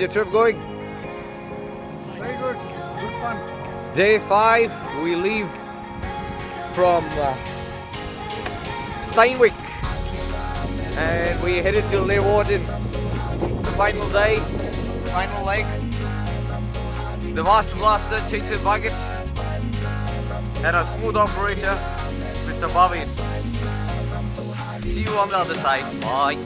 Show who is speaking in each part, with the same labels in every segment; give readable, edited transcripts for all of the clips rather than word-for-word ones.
Speaker 1: your trip going?
Speaker 2: Very good. Good fun.
Speaker 1: Day 5, we leave from Steenwijk and we headed to Leeuwarden. The final day, final leg. The Master Blaster, Cheated Bucket, and our smooth operator, Mr. Bobby. See you on the other side. Bye.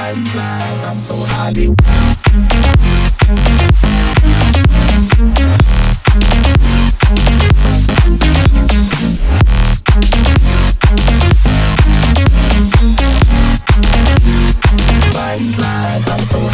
Speaker 3: I'm so happy. I'm so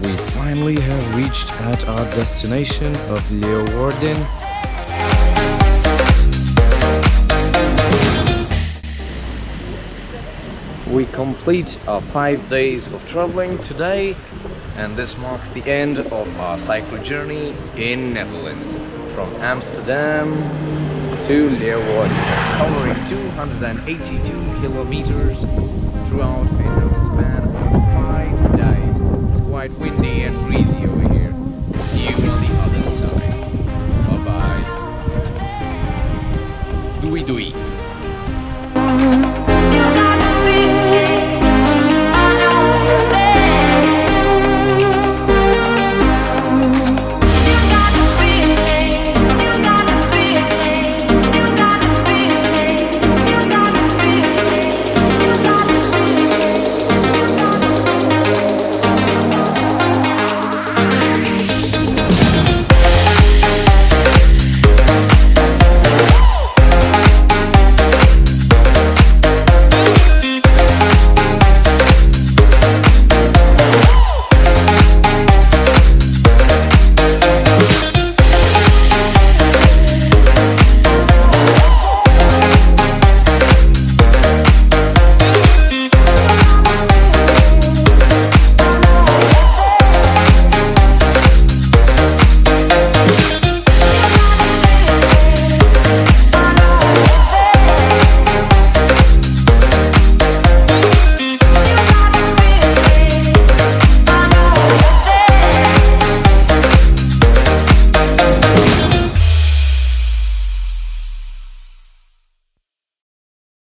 Speaker 4: we finally have reached at our destination of Leeuwarden. We complete our 5 days of traveling today, and this marks the end of our cycle journey in Netherlands from Amsterdam to Leeuwarden, covering 282 kilometers throughout a span of 5 days. It's quite windy and breezy over here. See you on the other side. Bye bye. Doei doei.